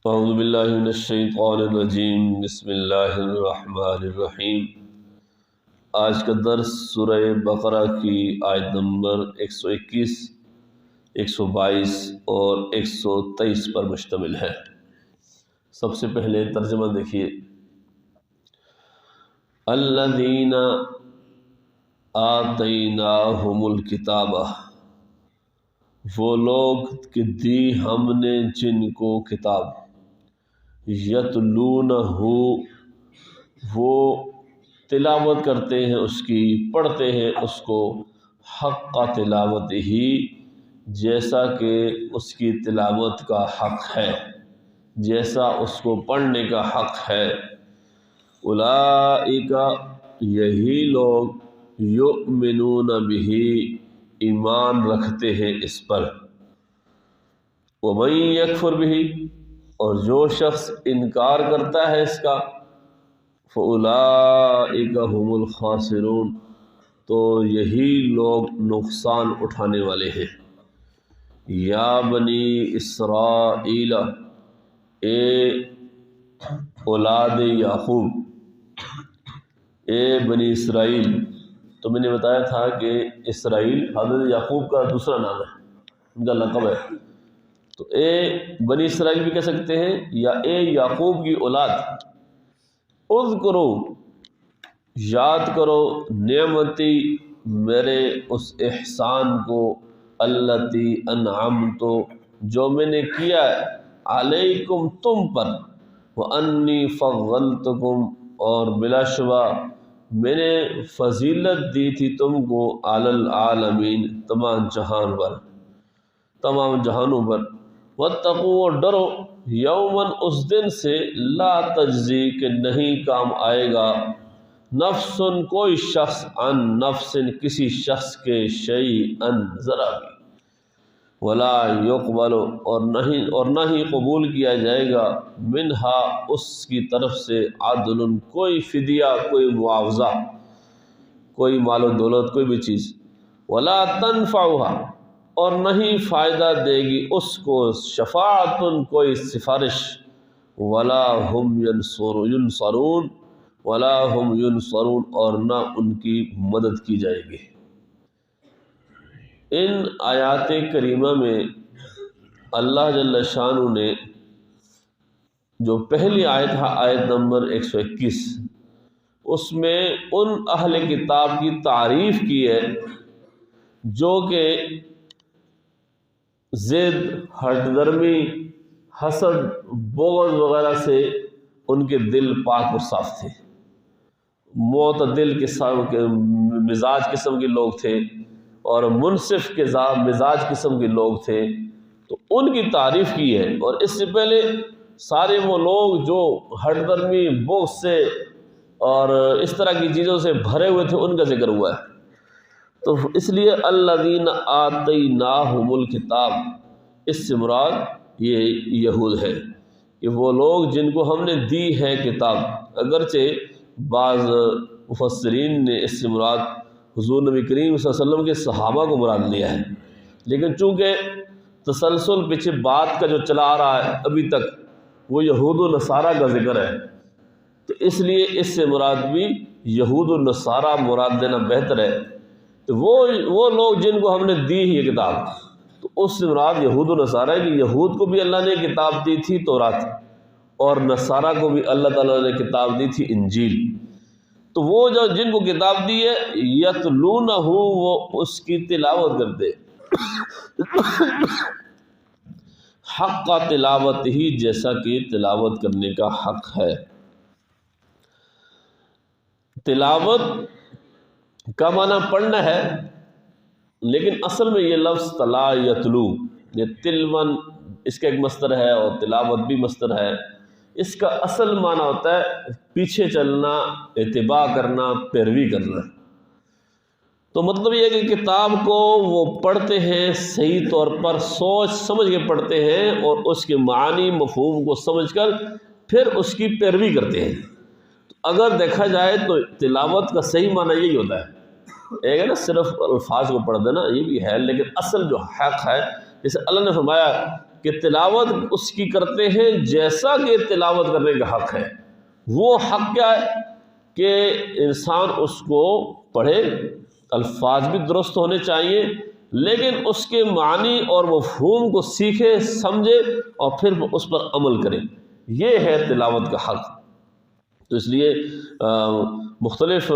اعوذ باللہ من الشیطان الرجیم بسم اللہ الرحمن الرحیم۔ آج کا درس سورہ بقرہ کی آیت نمبر 121، 122 اور 123 پر مشتمل ہے۔ سب سے پہلے ترجمہ دیکھیے۔ الذین آتیناہم الکتابہ، وہ لوگ کہ دی ہم نے جن کو کتاب، یتلونہ، وہ تلاوت کرتے ہیں اس کی، پڑھتے ہیں اس کو، حق تلاوت ہی، جیسا کہ اس کی تلاوت کا حق ہے، جیسا اس کو پڑھنے کا حق ہے۔ اولئک، یہی لوگ، یؤمنون بہ، ایمان رکھتے ہیں اس پر۔ ومن یکفر بہ، اور جو شخص انکار کرتا ہے اس کا، فاولئک هم الخاسرون، تو یہی لوگ نقصان اٹھانے والے ہیں۔ یا بنی اسرائیل، اے اولاد یعقوب، اے بنی اسرائیل۔ تو میں نے بتایا تھا کہ اسرائیل حضرت یعقوب کا دوسرا نام ہے، ان کا لقب ہے۔ تو اے بنی اسرائیل بھی کہہ سکتے ہیں، یا اے یعقوب کی اولاد، اذکرو، یاد کرو، نعمتی، میرے اس احسان کو، التی انعمت، جو میں نے کیا علیکم، تم پر، وانی فضلتکم، اور بلا شبہ میں نے فضیلت دی تھی تم کو، علی العالمین، تمام جہانوں پر۔ واتقوا، اور ڈرو، یوماً، اس دن سے، لا تجزی، کہ نہیں کام آئے گا، نفس، کوئی شخص، عن نفس، کسی شخص کے، شیئا، ذرا بھی، ولا یقبل، اور نہ ہی قبول کیا جائے گا، منہا، اس کی طرف سے، عدل، کوئی فدیہ، کوئی معاوضہ، کوئی مال و دولت، کوئی بھی چیز، ولا تنفعها، اور نہیں فائدہ دے گی اس کو، شفاعت، کوئی سفارش، ولا هم ینصرون، اور نہ ان کی مدد کی جائے گی۔ ان آیات کریمہ میں اللہ جل شانہ نے جو پہلی آیت ہے، آیت نمبر 121، اس میں ان اہل کتاب کی تعریف کی ہے جو کہ ضد، ہٹ درمی، حسد، بغض وغیرہ سے ان کے دل پاک و صاف تھے، معتدل مزاج قسم کے لوگ تھے، اور منصف مزاج قسم کے لوگ تھے۔ تو ان کی تعریف کی ہے، اور اس سے پہلے سارے وہ لوگ جو ہٹ درمی، بغض سے اور اس طرح کی چیزوں سے بھرے ہوئے تھے، ان کا ذکر ہوا ہے۔ تو اس لیے الذین آتیناہم الکتاب، اس سے مراد یہ یہود ہے، کہ وہ لوگ جن کو ہم نے دی ہے کتاب۔ اگرچہ بعض مفسرین نے اس سے مراد حضور نبی کریم صلی اللہ علیہ وسلم کے صحابہ کو مراد لیا ہے، لیکن چونکہ تسلسل پیچھے بات کا جو چلا آ رہا ہے ابھی تک، وہ یہود و نصارہ کا ذکر ہے، تو اس لیے اس سے مراد بھی یہود و نصارہ مراد دینا بہتر ہے۔ تو وہ لوگ جن کو ہم نے دی ہے یہ کتاب، تو اس سے مراد یہود و نصارہ ہے، کہ یہود کو بھی اللہ نے کتاب دی تھی تورات، اور نصارہ کو بھی اللہ تعالیٰ نے کتاب دی تھی انجیل۔ تو وہ جو جن کو کتاب دی ہے، یتلونہ، وہ اس کی تلاوت کرتے، حق تلاوت ہی، جیسا کہ تلاوت کرنے کا حق ہے۔ تلاوت کا معنی پڑھنا ہے، لیکن اصل میں یہ لفظ تلا یتلو، یہ تلون اس کا ایک مصدر ہے، اور تلاوت بھی مصدر ہے۔ اس کا اصل معنی ہوتا ہے پیچھے چلنا، اتباع کرنا، پیروی کرنا۔ تو مطلب یہ ہے کہ کتاب کو وہ پڑھتے ہیں صحیح طور پر، سوچ سمجھ کے پڑھتے ہیں، اور اس کے معنی، مفہوم کو سمجھ کر پھر اس کی پیروی کرتے ہیں۔ تو اگر دیکھا جائے تو تلاوت کا صحیح معنی یہی ہوتا ہے، ایک ہے نا صرف الفاظ کو پڑھ دینا، یہ بھی ہے، لیکن اصل جو حق ہے، جیسے اللہ نے فرمایا کہ تلاوت اس کی کرتے ہیں جیسا کہ تلاوت کرنے کا حق ہے۔ وہ حق کیا ہے کہ انسان اس کو پڑھے، الفاظ بھی درست ہونے چاہیے، لیکن اس کے معنی اور مفہوم کو سیکھے، سمجھے اور پھر اس پر عمل کرے۔ یہ ہے تلاوت کا حق۔ تو اس لیے مختلف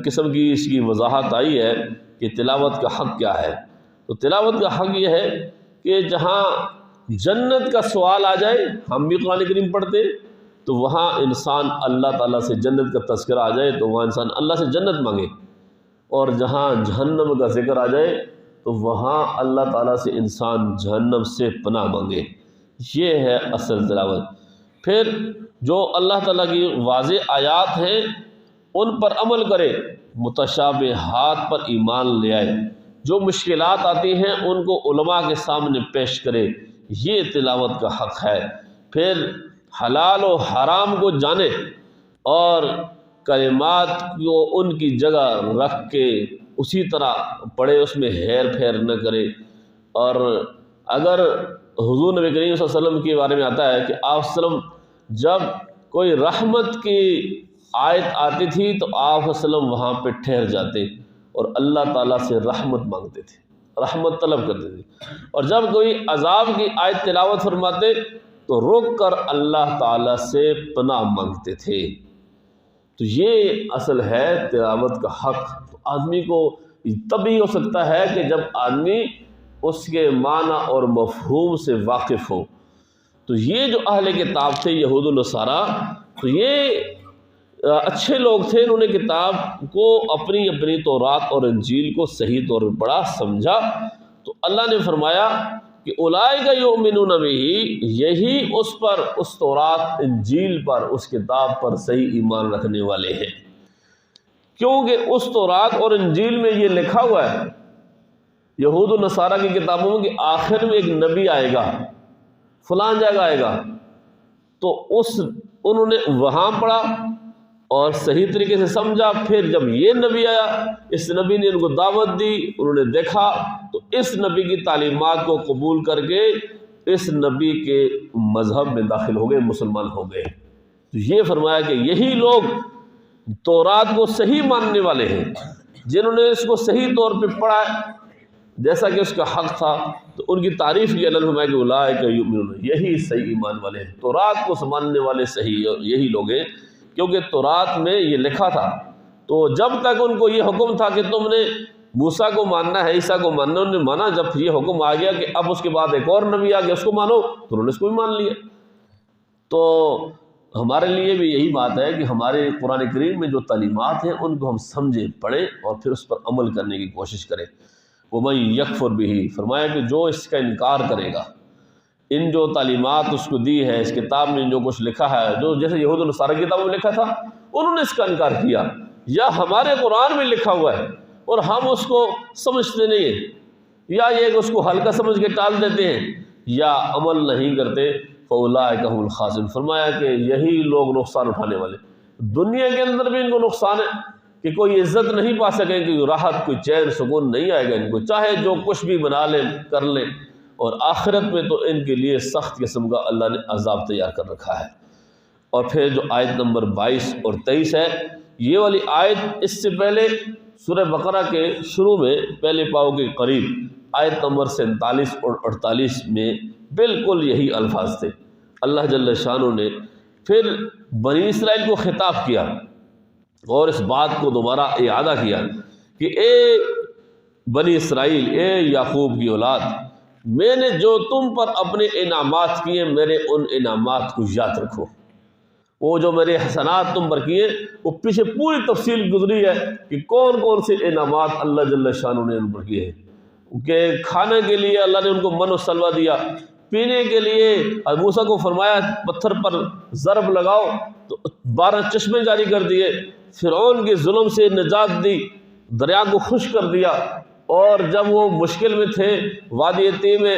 قسم کی اس کی وضاحت آئی ہے کہ تلاوت کا حق کیا ہے۔ تو تلاوت کا حق یہ ہے کہ جہاں جنت کا سوال آ جائے، ہم بھی قرآن کریم پڑھتے ہیں تو وہاں انسان اللہ تعالیٰ سے جنت کا تذکرہ آ جائے تو وہاں انسان اللہ سے جنت مانگے، اور جہاں جہنم کا ذکر آ جائے تو وہاں اللہ تعالیٰ سے انسان جہنم سے پناہ مانگے۔ یہ ہے اصل تلاوت۔ پھر جو اللہ تعالیٰ کی واضح آیات ہیں ان پر عمل کرے، متشابہات پر ایمان لے آئے، جو مشکلات آتی ہیں ان کو علماء کے سامنے پیش کرے، یہ تلاوت کا حق ہے۔ پھر حلال و حرام کو جانے اور کلمات کو ان کی جگہ رکھ کے اسی طرح پڑھے، اس میں ہیر پھیر نہ کرے۔ اور اگر حضور نبی کریم صلی اللہ علیہ وسلم کے بارے میں آتا ہے کہ آپ صلی اللہ علیہ وسلم جب کوئی رحمت کی آیت آتی تھی تو آپ صلی اللہ علیہ وسلم وہاں پہ ٹھہر جاتے اور اللہ تعالیٰ سے رحمت مانگتے تھے، رحمت طلب کرتے تھے، اور جب کوئی عذاب کی آیت تلاوت فرماتے تو رک کر اللہ تعالیٰ سے پناہ مانگتے تھے۔ تو یہ اصل ہے تلاوت کا حق۔ تو آدمی کو تبھی ہو سکتا ہے کہ جب آدمی اس کے معنی اور مفہوم سے واقف ہو۔ تو یہ جو اہل کتاب تھے یہود و نصارہ، تو یہ اچھے لوگ تھے، انہوں نے کتاب کو اپنی تورات اور انجیل کو صحیح طور پر پڑھا، سمجھا۔ تو اللہ نے فرمایا کہ اولئک یؤمنون بہ، یہی اس پر، اس تورات انجیل پر، اس کتاب پر صحیح ایمان رکھنے والے ہیں، کیونکہ اس تورات اور انجیل میں یہ لکھا ہوا ہے، یہود و نصارہ کی کتابوں میں، کہ آخر میں ایک نبی آئے گا، فلان جگہ آئے گا۔ تو انہوں نے وہاں پڑھا اور صحیح طریقے سے سمجھا۔ پھر جب یہ نبی آیا، اس نبی نے ان کو دعوت دی، انہوں نے دیکھا تو اس نبی کی تعلیمات کو قبول کر کے اس نبی کے مذہب میں داخل ہو گئے، مسلمان ہو گئے۔ تو یہ فرمایا کہ یہی لوگ تورات کو صحیح ماننے والے ہیں، جنہوں نے اس کو صحیح طور پہ پڑھا جیسا کہ اس کا حق تھا۔ تو ان کی تعریف کی اللہ نے فرمایا کہ اولئک یؤمنون، یہی صحیح ایمان والے ہیں، تورات کو ماننے والے صحیح یہی لوگ ہیں، کیونکہ تورات میں یہ لکھا تھا۔ تو جب تک ان کو یہ حکم تھا کہ تم نے موسیٰ کو ماننا ہے، عیسیٰ کو ماننا، انہوں نے مانا۔ جب یہ حکم آ گیا کہ اب اس کے بعد ایک اور نبی آ گیا، اس کو مانو، تو انہوں نے اس کو بھی مان لیا۔ تو ہمارے لیے بھی یہی بات ہے کہ ہمارے قرآن کریم میں جو تعلیمات ہیں ان کو ہم سمجھیں، پڑھیں اور پھر اس پر عمل کرنے کی کوشش کریں۔ وَمَن يَكْفُرْ بِهِ، فرمایا کہ جو اس کا انکار کرے گا، ان جو تعلیمات اس کو دی ہے، اس کتاب میں جو کچھ لکھا ہے، جو جیسے یہود و نصارہ کی کتابوں میں لکھا تھا، انہوں نے اس کا انکار کیا، یا ہمارے قرآن میں لکھا ہوا ہے اور ہم اس کو سمجھتے نہیں ہیں، یا یہ کہ اس کو ہلکا سمجھ کے ٹال دیتے ہیں، یا عمل نہیں کرتے، فَأُولَٰئِکَ هُمُ الْخَاسِرُونَ، فرمایا کہ یہی لوگ نقصان اٹھانے والے۔ دنیا کے اندر بھی ان کو نقصان ہے کہ کوئی عزت نہیں پا سکیں، کہ راحت، کوئی چین سکون نہیں آئے گا ان کو، چاہے جو کچھ بھی بنا لیں کر لیں، اور آخرت میں تو ان کے لیے سخت قسم کا اللہ نے عذاب تیار کر رکھا ہے۔ اور پھر جو آیت نمبر 22 اور 23 ہے، یہ والی آیت اس سے پہلے سورہ بقرہ کے شروع میں پہلے پاؤ کے قریب آیت نمبر 47 اور 48 میں بالکل یہی الفاظ تھے۔ اللہ جل شانہ نے پھر بنی اسرائیل کو خطاب کیا اور اس بات کو دوبارہ اعادہ کیا کہ اے بنی اسرائیل، اے یعقوب کی اولاد، میں نے جو تم پر اپنے انعامات کیے، میرے ان انعامات کو یاد رکھو۔ وہ جو میرے حسنات تم پر کیے، وہ پیچھے پوری تفصیل گزری ہے کہ کون کون سے انعامات اللہ جل شانہ نے ان پر کیے ہیں۔ کہ کھانے کے لیے اللہ نے ان کو من و سلوہ دیا، پینے کے لیے موسیٰ کو فرمایا پتھر پر ضرب لگاؤ تو 12 چشمے جاری کر دیے، فرعون کے ظلم سے نجات دی، دریا کو خشک کر دیا، اور جب وہ مشکل میں تھے وادی تیہ میں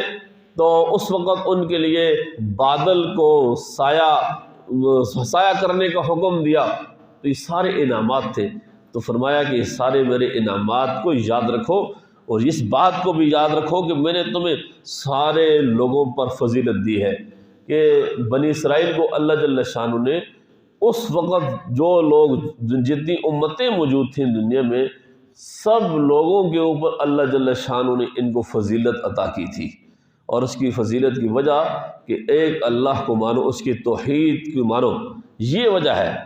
تو اس وقت ان کے لیے بادل کو سایہ کرنے کا حکم دیا۔ تو یہ سارے انعامات تھے، تو فرمایا کہ یہ سارے میرے انعامات کو یاد رکھو اور اس بات کو بھی یاد رکھو کہ میں نے تمہیں سارے لوگوں پر فضیلت دی ہے، کہ بنی اسرائیل کو اللہ جل شانہ نے اس وقت جو لوگ جتنی امتیں موجود تھیں دنیا میں، سب لوگوں کے اوپر اللہ جل شانہ نے ان کو فضیلت عطا کی تھی۔ اور اس کی فضیلت کی وجہ کہ ایک اللہ کو مانو، اس کی توحید کو مانو، یہ وجہ ہے۔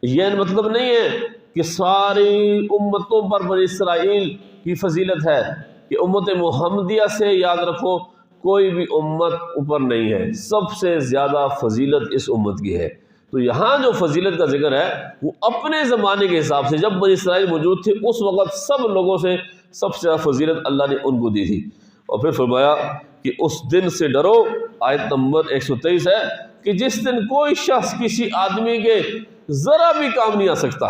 یہ مطلب نہیں ہے کہ ساری امتوں پر بنی اسرائیل کی فضیلت ہے، کہ امت محمدیہ سے یاد رکھو کوئی بھی امت اوپر نہیں ہے، سب سے زیادہ فضیلت اس امت کی ہے۔ تو یہاں جو فضیلت کا ذکر ہے وہ اپنے زمانے کے حساب سے، جب بنی اسرائیل موجود تھے اس وقت سب لوگوں سے سب سے زیادہ فضیلت اللہ نے ان کو دی تھی۔ اور پھر فرمایا کہ اس دن سے ڈرو، آیت نمبر 123 ہے، کہ جس دن کوئی شخص کسی آدمی کے ذرا بھی کام نہیں آ سکتا۔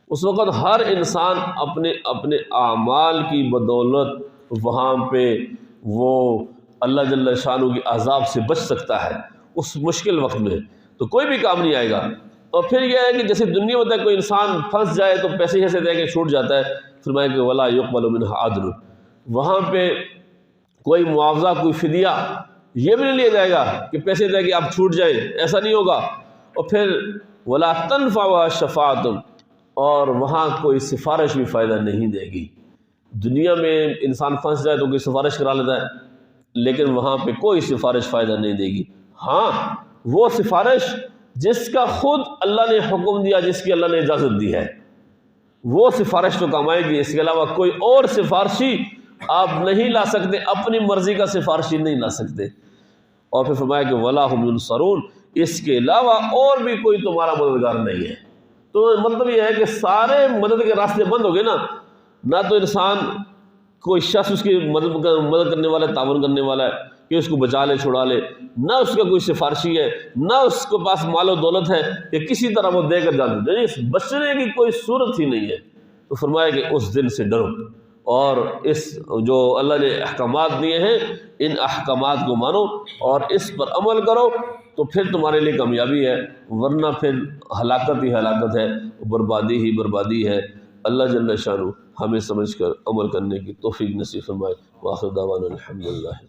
اس وقت ہر انسان اپنے اپنے اعمال کی بدولت وہاں پہ وہ اللہ جل شانہ کی عذاب سے بچ سکتا ہے اس مشکل وقت میں، تو کوئی بھی کام نہیں آئے گا۔ اور پھر یہ ہے کہ جیسے دنیا میں ہوتا ہے کوئی انسان پھنس جائے تو پیسے ایسے دے کے چھوٹ جاتا ہے، فرمایا کہ ولا یقبل منہ عدل، وہاں پہ کوئی معاوضہ کوئی فدیہ یہ بھی نہیں لیا جائے گا کہ پیسے دے کے آپ چھوٹ جائیں، ایسا نہیں ہوگا۔ اور پھر ولا تنفع شفاعت، اور وہاں کوئی سفارش بھی فائدہ نہیں دے گی۔ دنیا میں انسان پھنس جائے تو کوئی سفارش کرا لیتا ہے، لیکن وہاں پہ کوئی سفارش فائدہ نہیں دے گی۔ ہاں وہ سفارش جس کا خود اللہ نے حکم دیا، جس کی اللہ نے اجازت دی ہے، وہ سفارش تو کام آئے گی۔ اس کے علاوہ کوئی اور سفارشی آپ نہیں لا سکتے، اپنی مرضی کا سفارشی نہیں لا سکتے۔ اور پھر فرمایا کہ ولا هم ينصرون، اس کے علاوہ اور بھی کوئی تمہارا مددگار نہیں ہے۔ تو مطلب یہ ہے کہ سارے مدد کے راستے بند ہو گئے نا، نہ تو انسان کوئی شخص اس کی مدد کرنے والا ہے، تعاون کرنے والا ہے کہ اس کو بچا لے چھڑا لے، نہ اس کا کوئی سفارشی ہے، نہ اس کے پاس مال و دولت ہے کہ کسی طرح وہ دے کر جاتے، یعنی بچنے کی کوئی صورت ہی نہیں ہے۔ تو فرمایا کہ اس دن سے ڈرو، اور اس جو اللہ نے احکامات دیے ہیں ان احکامات کو مانو اور اس پر عمل کرو، تو پھر تمہارے لیے کامیابی ہے، ورنہ پھر ہلاکت ہی ہلاکت ہے، بربادی ہی بربادی ہے۔ اللہ جل شانہ ہمیں سمجھ کر عمل کرنے کی توفیق نصیب فرمائے۔ وآخر دعوانا الحمدللہ۔